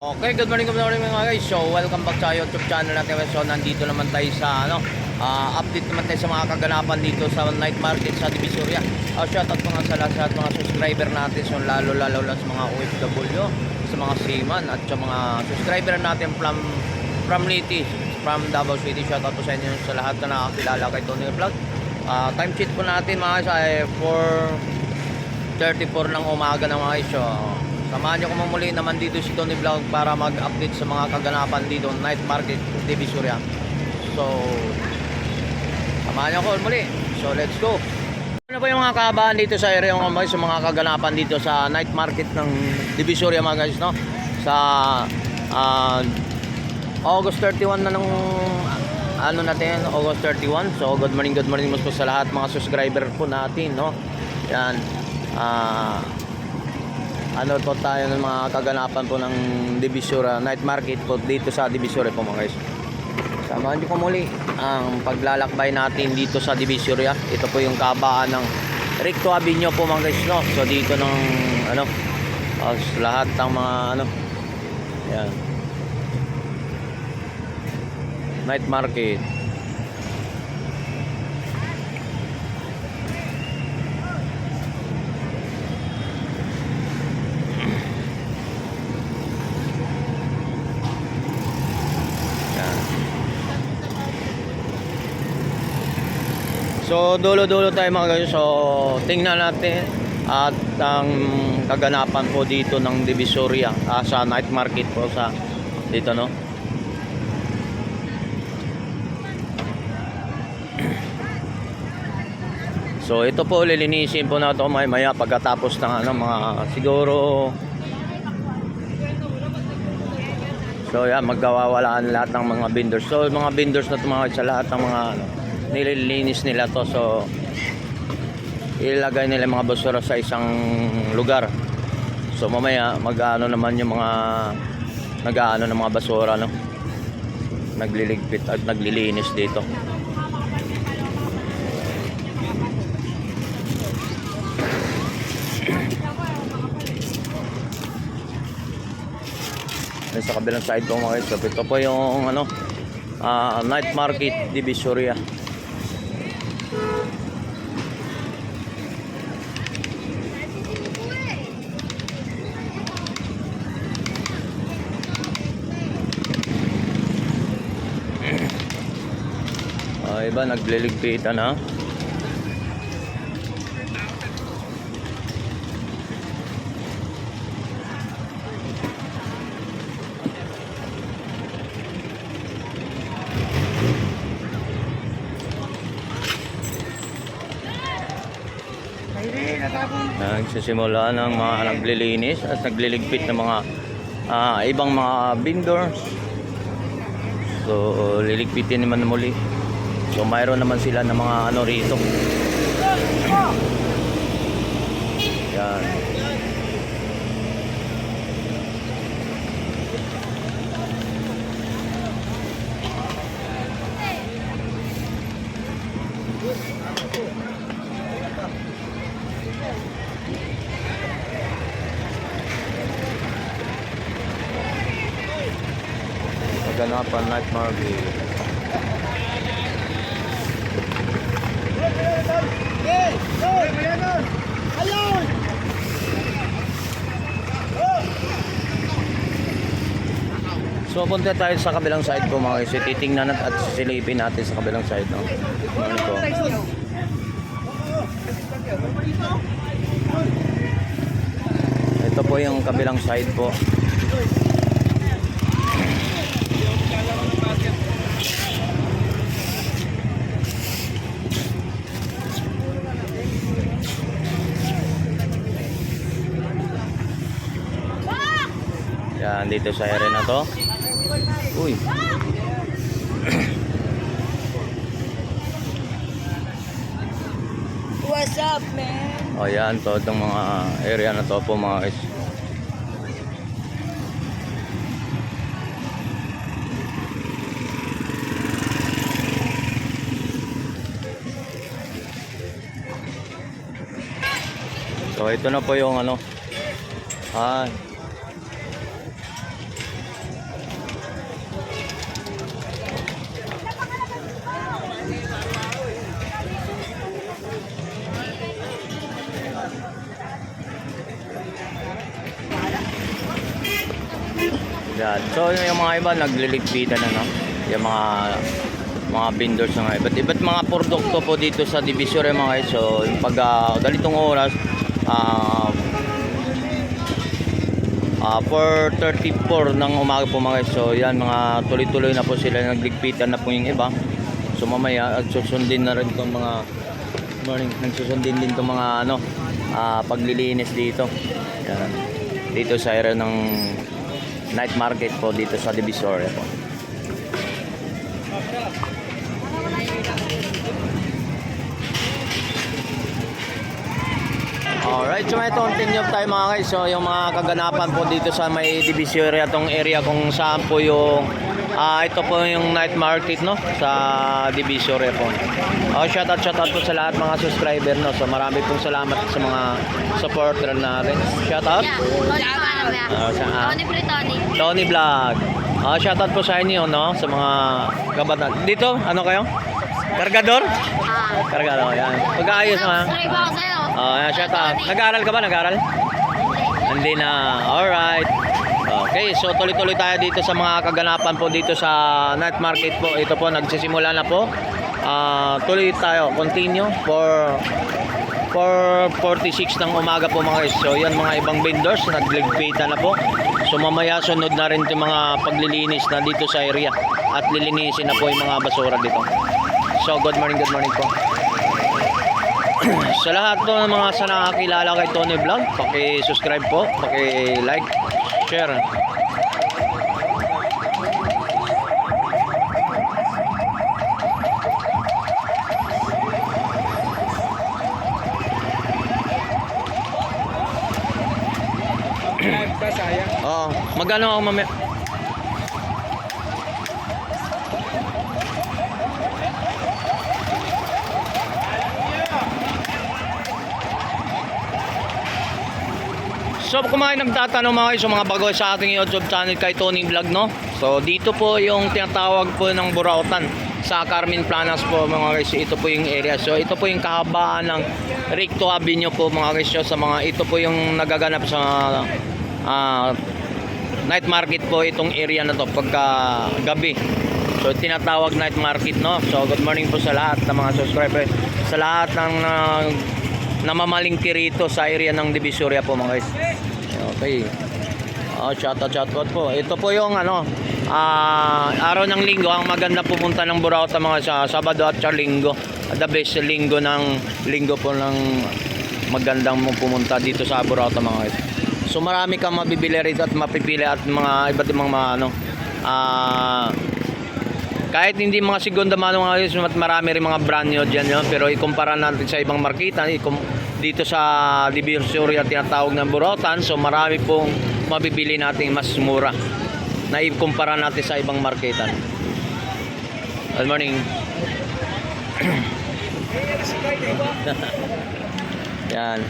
Okay, good morning mga guys. So, welcome back sa YouTube channel natin. So, nandito naman tayo sa update naman tayo sa mga kaganapan dito sa night market sa Divisoria. Shout out mga sa lahat mga subscriber natin. So, lalo lang sa mga OFW, sa mga seaman at sa mga subscriber natin from Liti, from Davao City. Shout out po sa inyo sa lahat na nakakilala kay Tony Vlog. Time sheet po natin mga guys ay 4:34 ng umaga na mga guys. So, samahan nyo ko muli naman dito si Tony Vlog para mag-update sa mga kaganapan dito night market Divisoria. So, samahan nyo ko muli. So, let's go. Ano po yung mga kabahan dito sa area ng sa mga kaganapan dito sa night market ng Divisoria mga guys, no? Sa August 31 na ng natin, August 31. So, good morning mas po sa lahat mga subscriber po natin, no? Yan. Ano po tayo ng mga kaganapan po ng Divisoria night market po dito sa Divisoria po mga guys. Samahan niyo po muli ang paglalakbay natin dito sa Divisoria. Ito po yung kabaan ng Recto Avenue po mga guys, no? So dito ng lahat ng mga yan. Night market. So dulo-dulo tayo mga guys. So tingnan natin at ang kaganapan po dito ng Divisoria sa night market po sa dito, no. So ito po lilinisin po na ito maya pagkatapos ng mga siguro. So yan, magkawawalaan lahat ng mga vendors. So mga vendors na tumawag sa lahat ng mga nililinis nila to. So ilagay nila mga basura sa isang lugar. So mamaya naman yung mga ng mga basura, no, nagliligpit at naglilinis dito. Sa kabilang side po mga guys. So ito po yung night market Divisoria. Iba nagliligpitan ha. Nagsisimula ng mga naglilinis at nagliligpit ng mga ibang mga vendors. So liligpitin naman muli. So mayroon naman sila ng mga rito. Yan. Kaganapan night market. So punta tayo sa kabilang side po mga guys. Titingnan at sisilipin natin sa kabilang side, no? Ito po yung kabilang side po. Yan, dito sa area na to. Uy. What's up, man? O yan, to itong mga area na to po mga guys. So ito na po yung Yan. So yung mga iba nagliligpitan na, no? Yung mga vendors na iba't mga produkto po dito sa Divisoria mga guys. So yung pag ganitong oras 4:34 ng umaga po mga guys. So yan, mga tuloy-tuloy na po sila, nagligpitan na po yung iba. So mamaya at susundin na rin itong mga nagsusundin din itong mga paglilinis dito. Yan. Dito sa area ng night market po dito sa Divisoria po. Alright, so may continue tayo mga guys. So yung mga kaganapan po dito sa may Divisoria, tong area kung saan po yung ito po yung night market, no, sa Divisoria po. Shoutout po sa lahat mga subscriber, no. So marami pong salamat sa mga supporter natin. Shoutout. Tony Vlog. Shoutout po sa inyo, no, sa mga kabataan. Dito, ano kayo? Kargador? Kargador, yan. Pag-aayos mga. Shoutout. Nag-aaral ka ba? Nag-aaral? Hindi na. Alright. Okay, so tuloy-tuloy tayo dito sa mga kaganapan po dito sa night market po. Ito po, nagsisimula na po. Tuloy tayo. Continue for 4:46 ng umaga po mga guys. So yan, mga ibang vendors nagligpitan na po. So mamaya sunod na rin yung mga paglilinis na dito sa area. At lilinisin na po yung mga basura dito. So good morning po. Sa lahat po ng mga sa nakakilala kay Tony Vlog, paki-subscribe po, paki-like, share. Magkano ako mamaya? So kung mga nagtatanong mga guys, mga bago sa ating YouTube channel kay Tony Vlog, no? So dito po yung tinatawag po ng Burautan sa Carmen Planas po mga guys. Ito po yung area. So ito po yung kahabaan ng Recto Avenue po mga guys. So, sa mga ito po yung nagaganap sa night market po itong area na to pagka gabi. So tinatawag night market, no? So good morning po sa lahat ng mga subscribers, sa lahat ng namamalingki rito sa area ng Divisoria po mga guys. Okay. Shoutout po. Ito po yung araw ng linggo, ang maganda pumunta ng Burauta mga sa Sabado at sa Linggo. The best linggo po ng magandang pumunta dito sa Burauta mga guys. So marami kang mabibili rito at mapipili at mga iba't ibang mga kahit hindi mga segunda mano mga guys, marami rin mga brand new dyan yun. Pero ikumpara natin sa ibang markita, dito sa Divisoria tinatawag ng Burautan, so marami pong mabibili natin mas mura na ikumpara natin sa ibang marketan. Good morning. Yan.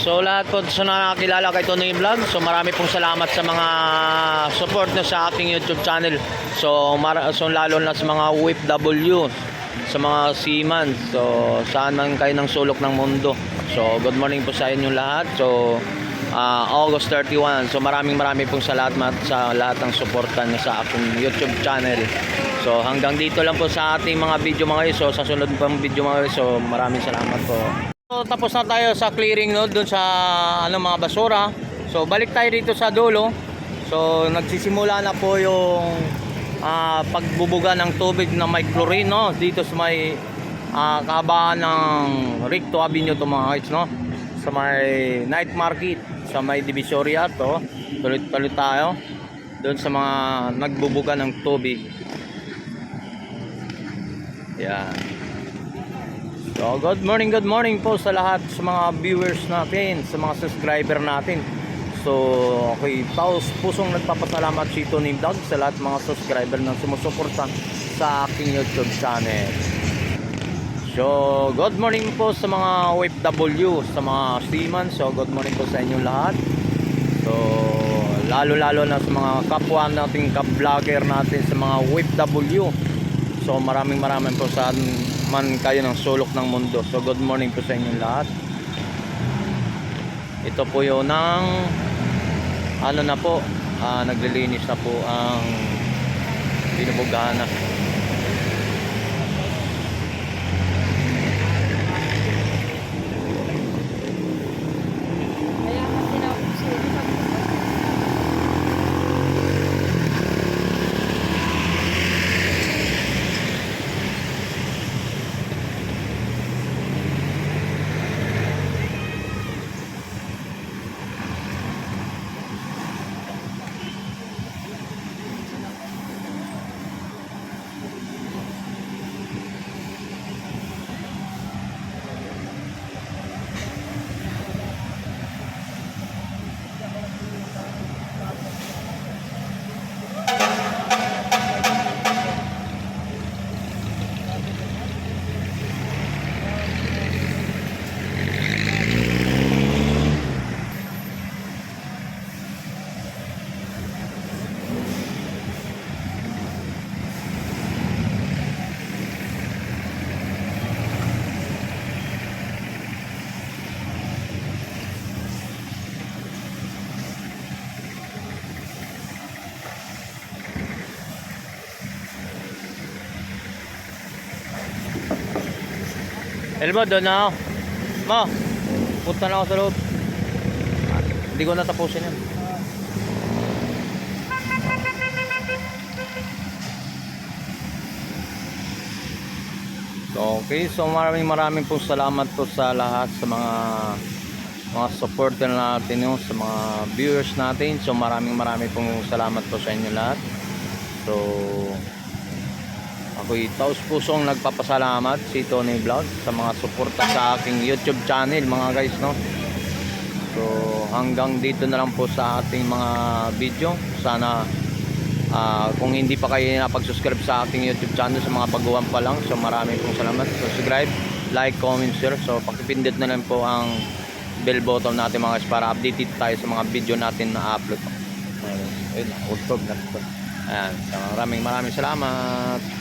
So lahat po sa nakakilala kay Tony Vlog, so marami pong salamat sa mga support nyo sa aking YouTube channel. So lalo na sa mga OFW, sa mga seaman, so saan man kayo ng sulok ng mundo. So good morning po sa inyo lahat. So August 31, so maraming pong salamat sa lahat ng suporta nyo sa aking YouTube channel. So hanggang dito lang po sa ating mga video mga guys. So sa sunod pang video mga guys, so maraming salamat po. So, tapos na tayo sa clearing, no, doon sa mga basura. So balik tayo dito sa dulo. So nagsisimula na po yung pagbubuga ng tubig na may chlorine, no, dito sa may kahabaan ng Recto Avenue to mga guys, no, sa may night market sa may Divisoria to. Tuloy tayo doon sa mga nagbubuga ng tubig. Yan. So good morning po sa lahat sa mga viewers natin, sa mga subscriber natin. So okay, pusong nagpapasalamat si Tony Vlog sa lahat mga subscriber na sumusuporta sa aking YouTube channel. So good morning po sa mga OFW, sa mga seaman. So good morning po sa inyo lahat. So lalo na sa mga kapwa nating ka-vlogger natin sa mga OFW. So maraming po sa man kayo ng sulok ng mundo. So good morning po sa inyong lahat. Ito po yun ng ano na po, naglilinis na po ang binubugana. Kaya kasi na ako sa iyo. Elmo, doon na ako. Ma, punta na ako sa loob. Hindi ko natapusin yan. Okay, so maraming pong salamat po sa lahat sa mga supporter natin yun, sa mga viewers natin. So maraming pong salamat po sa inyo lahat. So ako'y taos pusong nagpapasalamat si Tony Vlog sa mga suporta sa aking YouTube channel mga guys, no. So hanggang dito na lang po sa ating mga video. Sana kung hindi pa kayo napag-subscribe sa ating YouTube channel, sa mga baguhan pa lang, so maraming pong salamat. Subscribe, like, comment, share. So pakipindot na lang po ang bell button natin mga guys para updated tayo sa mga video natin na upload. Ayun, usog na ito. Ayan, so maraming salamat.